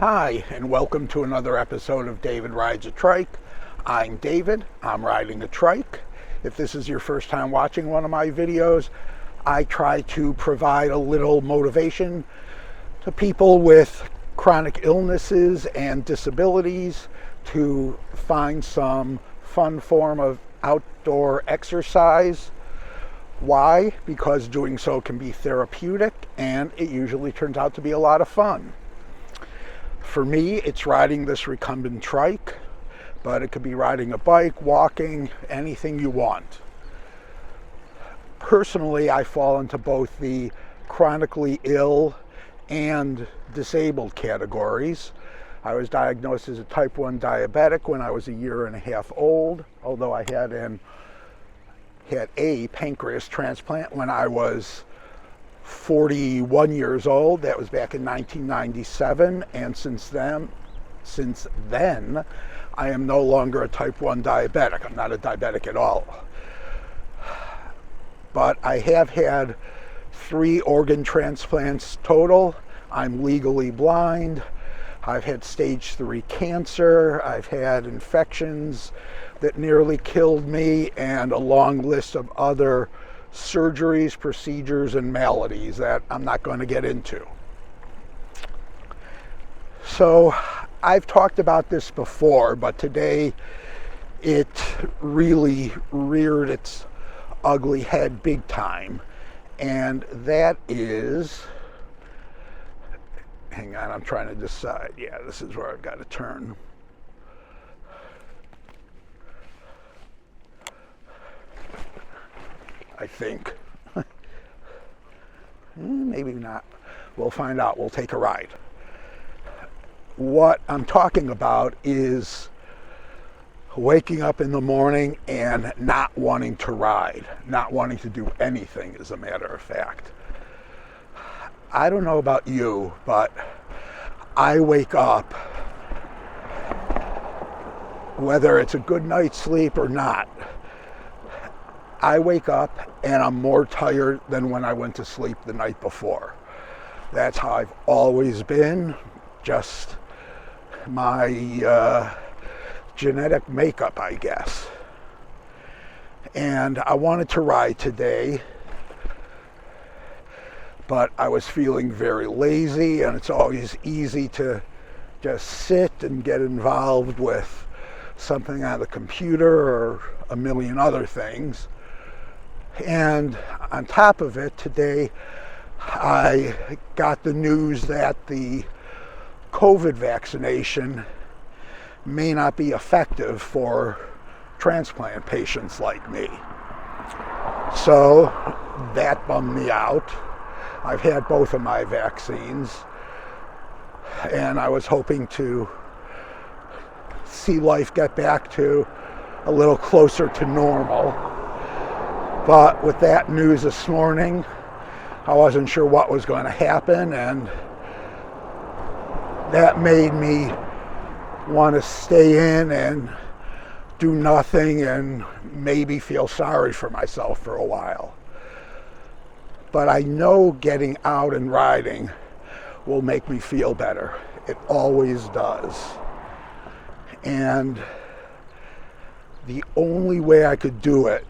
Hi, and welcome to another episode of David Rides a Trike. I'm David. I'm riding a trike. If this is your first time watching one of my videos, I try to provide a little motivation to people with chronic illnesses and disabilities to find some fun form of outdoor exercise. Why? Because doing so can be therapeutic, and it usually turns out to be a lot of fun. For me, it's riding this Recumbent Trike, but it could be riding a bike, walking, anything you want. Personally, I fall into both the chronically ill and disabled categories. I was diagnosed as a type 1 diabetic when I was a year and a half old, although I had a pancreas transplant when I was 41 years old. That was back in 1997, and since then I am no longer a type 1 diabetic. I'm not a diabetic at all. But I have had 3 organ transplants total. I'm legally blind. I've had stage 3 cancer. I've had infections that nearly killed me, and a long list of other surgeries, procedures, and maladies that I'm not going to get into. So I've talked about this before, but today it really reared its ugly head big time. And that is, hang on, I'm trying to decide. Yeah, this is where I've got to turn. I think. Maybe not. We'll find out. We'll take a ride. What I'm talking about is waking up in the morning and not wanting to ride, not wanting to do anything, as a matter of fact. I don't know about you, but I wake up, whether it's a good night's sleep or not, I wake up and I'm more tired than when I went to sleep the night before. That's how I've always been, just my genetic makeup, I guess. And I wanted to ride today, but I was feeling very lazy, and it's always easy to just sit and get involved with something on the computer or a million other things. And on top of it, today I got the news that the COVID vaccination may not be effective for transplant patients like me. So that bummed me out. I've had both of my vaccines, and I was hoping to see life get back to a little closer to normal. But with that news this morning, I wasn't sure what was going to happen, and that made me want to stay in and do nothing and maybe feel sorry for myself for a while. But I know getting out and riding will make me feel better. It always does. And the only way I could do it,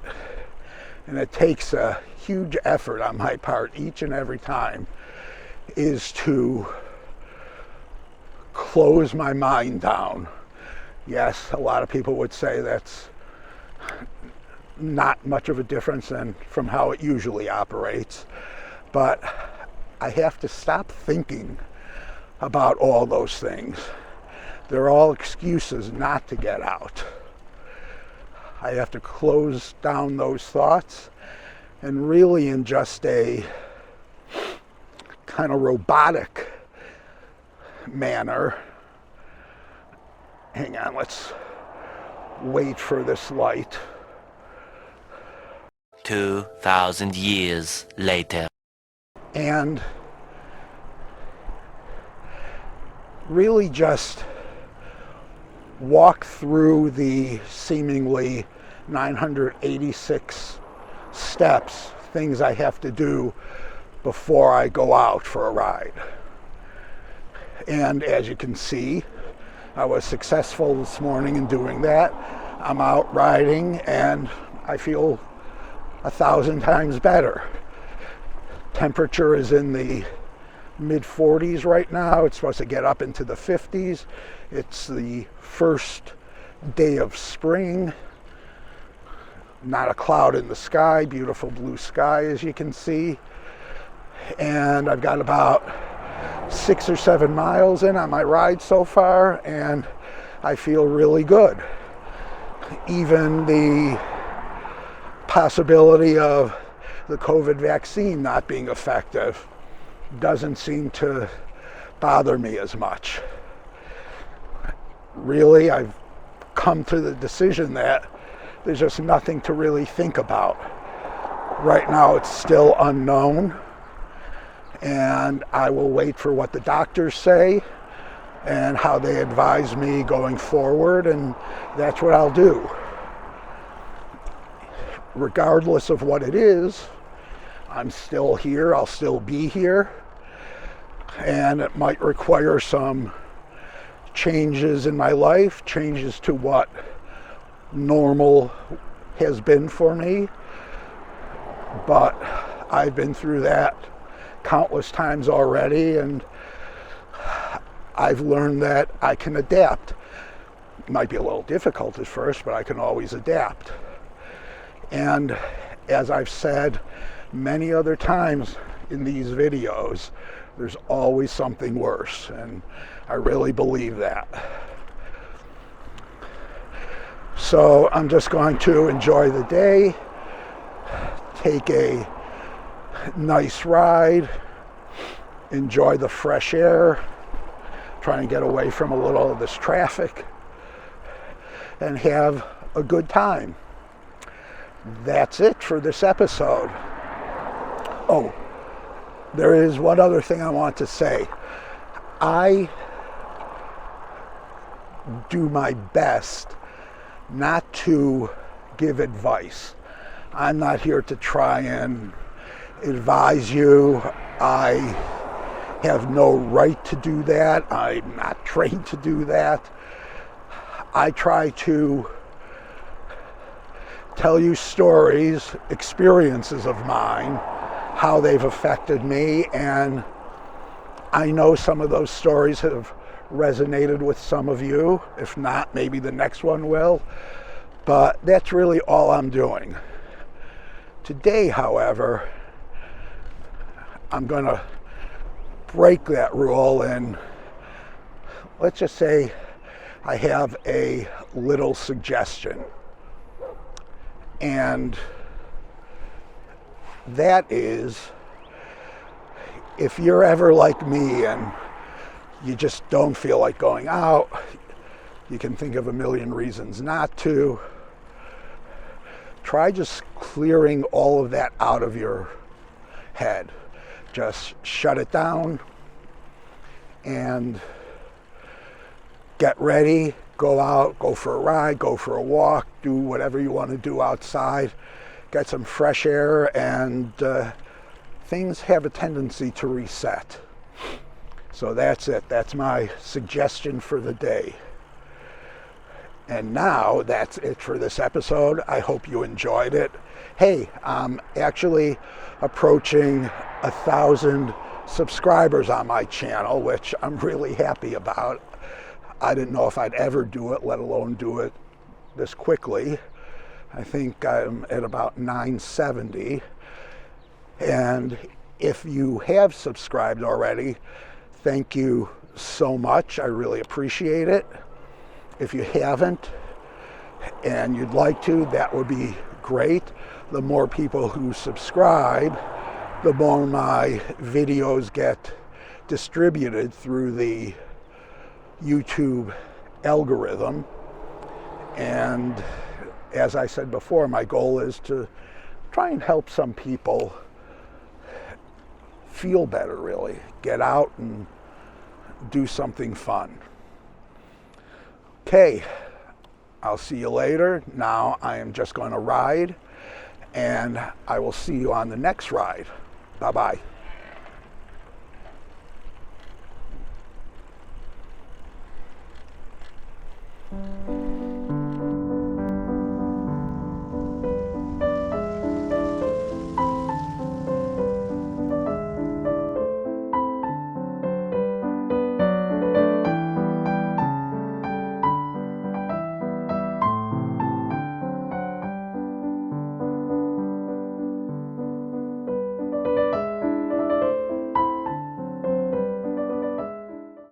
and it takes a huge effort on my part each and every time, is to close my mind down. Yes, a lot of people would say that's not much of a difference from how it usually operates, but I have to stop thinking about all those things. They're all excuses not to get out. I have to close down those thoughts and really, in just a kind of robotic manner, hang on, let's wait for this light. 2,000 years later. And really just walk through the seemingly 986 steps, things I have to do before I go out for a ride. And as you can see, I was successful this morning in doing that. I'm out riding and I feel 1,000 times better. Temperature is in the mid 40s right now. It's supposed to get up into the 50s. It's the first day of spring. Not a cloud in the sky, beautiful blue sky as you can see. And I've got about 6 or 7 miles in on my ride so far, and I feel really good. Even the possibility of the COVID vaccine not being effective doesn't seem to bother me as much. Really, I've come to the decision that there's just nothing to really think about. Right now it's still unknown, and I will wait for what the doctors say and how they advise me going forward, and that's what I'll do. Regardless of what it is, I'm still here, I'll still be here, and it might require some changes in my life, changes to what normal has been for me, but I've been through that countless times already, and I've learned that I can adapt. It might be a little difficult at first, but I can always adapt. And as I've said many other times in these videos, there's always something worse, and I really believe that. So I'm just going to enjoy the day, take a nice ride, enjoy the fresh air, try and get away from a little of this traffic, and have a good time. That's it for this episode. Oh, there is one other thing I want to say. I do my best not to give advice. I'm not here to try and advise you. I have no right to do that. I'm not trained to do that. I try to tell you stories, experiences of mine, how they've affected me, and I know some of those stories have resonated with some of you. If not, maybe the next one will. But that's really all I'm doing. Today, however, I'm going to break that rule, and let's just say I have a little suggestion. And that is, if you're ever like me and you just don't feel like going out, you can think of a million reasons not to, try just clearing all of that out of your head. Just shut it down and get ready, go out, go for a ride, go for a walk, do whatever you want to do outside, get some fresh air, and things have a tendency to reset. So that's it. That's my suggestion for the day. And now that's it for this episode. I hope you enjoyed it. Hey, I'm actually approaching 1,000 subscribers on my channel, which I'm really happy about. I didn't know if I'd ever do it, let alone do it this quickly. I think I'm at about 970. And if you have subscribed already, thank you so much. I really appreciate it. If you haven't and you'd like to, that would be great. The more people who subscribe, the more my videos get distributed through the YouTube algorithm. And as I said before, my goal is to try and help some people feel better, really. Get out and do something fun. Okay, I'll see you later. Now I am just going to ride, and I will see you on the next ride. Bye-bye.